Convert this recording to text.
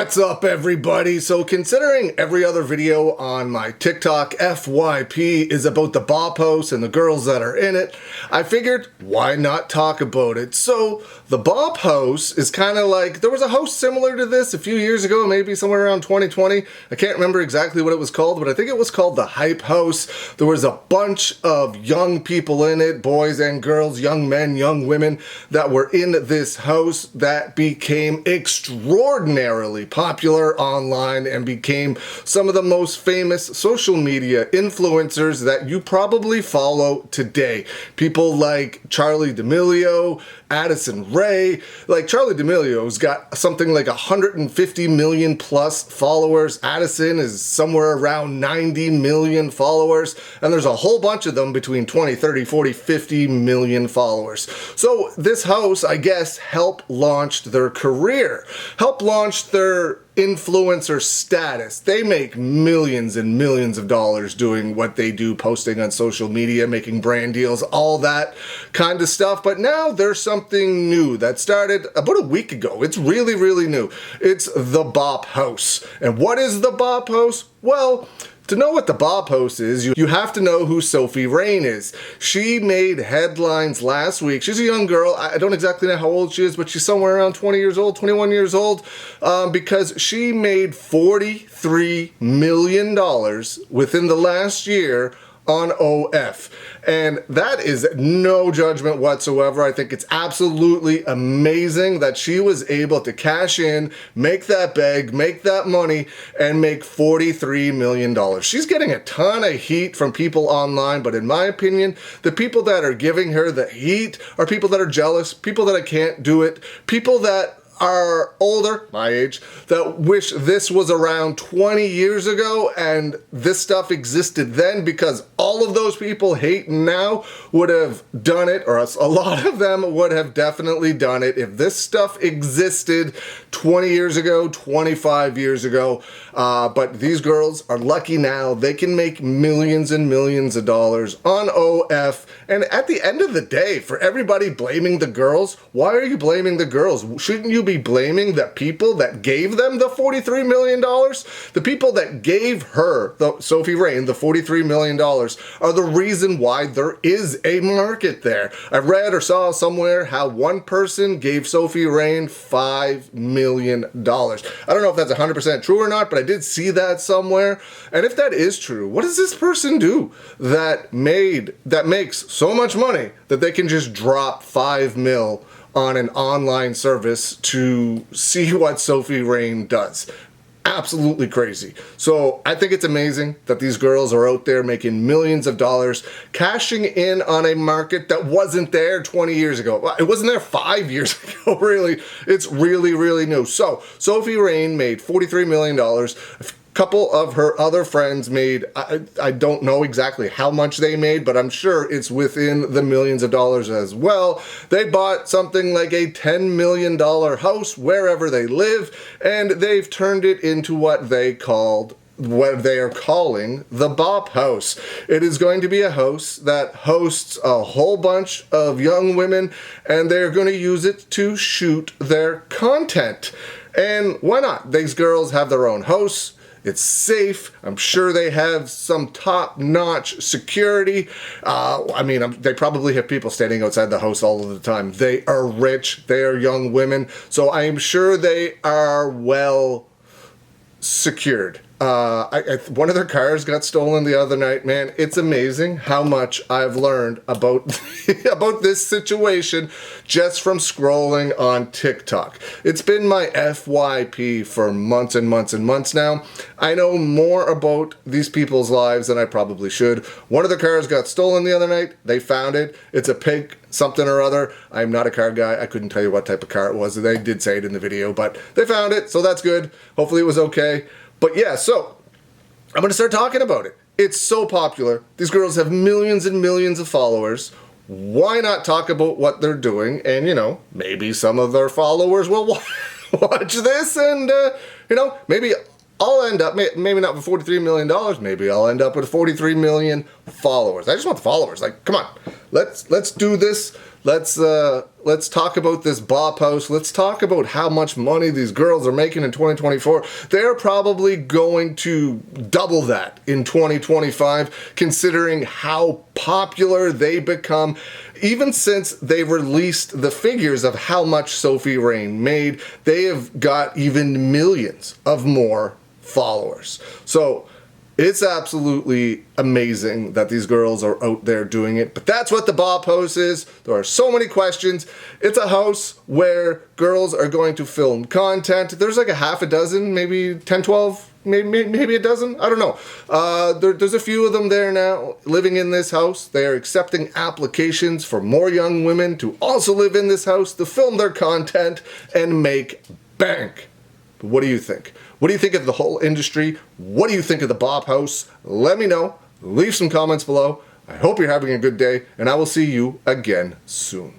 What's up, everybody? So considering every other video on my TikTok FYP is about the Bop House and the girls that are in it, I figured why not talk about it. So the Bop House is kind of like, there was a house similar to this a few years ago, maybe somewhere around 2020. I can't remember exactly what it was called, but I think it was called the Hype House. There was a bunch of young people in it, boys and girls, young men, young women, that were in this house that became extraordinarily popular online and became some of the most famous social media influencers that you probably follow today. People like Charli D'Amelio, Addison Rae. Like Charli D'Amelio's got something like 150 million plus followers. Addison is somewhere around 90 million followers. And there's a whole bunch of them between 20, 30, 40, 50 million followers. So this house, I guess, helped launch their career, helped launch their influencer status. They make millions and millions of dollars doing what they do, posting on social media, making brand deals, all that kind of stuff. But now there's something new that started about a week ago. It's really, really new. It's the Bop House. And what is the Bop House? Well, to know what the Bop House is, you have to know who Sophie Rain is. She made headlines last week. She's a young girl. I don't exactly know how old she is, but she's somewhere around 20 years old, 21 years old, because she made $43 million within the last year on OF. And that is no judgment whatsoever. I think it's absolutely amazing that she was able to cash in, make that bag, make that money, and make $43 million. She's getting a ton of heat from people online, but in my opinion, the people that are giving her the heat are people that are jealous, people that can't do it, people that are older, my age, that wish this was around 20 years ago and this stuff existed then, because all of those people hating now would have done it, or a lot of them would have definitely done it if this stuff existed 20 years ago, 25 years ago. But these girls are lucky now. They can make millions and millions of dollars on OF. And at the end of the day, for everybody blaming the girls, why are you blaming the girls? Shouldn't you be blaming the people that gave them the $43 million? The people that gave her, Sophie Rain, the $43 million are the reason why there is a market there. I read or saw somewhere how one person gave Sophie Rain $5 million. I don't know if that's 100% true or not, but I did see that somewhere. And if that is true, what does this person do that makes so much money that they can just drop $5 million on an online service to see what Sophie Rain does? Absolutely crazy. So I think it's amazing that these girls are out there making millions of dollars, cashing in on a market that wasn't there 20 years ago. It wasn't there 5 years ago, really. It's really, really new. So Sophie Rain made $43 million. Couple of her other friends made, I don't know exactly how much they made, but I'm sure it's within the millions of dollars as well. They bought something like a $10 million house wherever they live, and they've turned it into what they are calling the Bop House. It is going to be a house that hosts a whole bunch of young women, and they're going to use it to shoot their content. And why not? These girls have their own house. It's safe. I'm sure they have some top-notch security. They probably have people standing outside the house all of the time. They are rich. They are young women. So I'm sure they are well secured. One of their cars got stolen the other night. Man, it's amazing how much I've learned about about this situation just from scrolling on TikTok. It's been my FYP for months and months and months now. I know more about these people's lives than I probably should. One of their cars got stolen the other night. They found it. It's a pink something or other. I'm not a car guy. I couldn't tell you what type of car it was. They did say it in the video, but they found it, so that's good. Hopefully it was okay. But yeah, so I'm going to start talking about it. It's so popular. These girls have millions and millions of followers. Why not talk about what they're doing? And, maybe some of their followers will watch this and, maybe I'll end up, maybe not with $43 million, maybe I'll end up with 43 million followers. I just want the followers. Like, come on, let's do this. let's talk about this Bop House. Let's talk about how much money these girls are making in 2024. They're probably going to double that in 2025, considering how popular they become. Even since they released the figures of how much Sophie Rain made, they have got even millions of more followers. So it's absolutely amazing that these girls are out there doing it. But that's what the Bop House is. There are so many questions. It's a house where girls are going to film content. There's like a half a dozen, maybe 10, 12, maybe a dozen. I don't know. There's a few of them there now living in this house. They are accepting applications for more young women to also live in this house to film their content and make bank. But what do you think? What do you think of the whole industry? What do you think of the Bop House? Let me know. Leave some comments below. I hope you're having a good day, and I will see you again soon.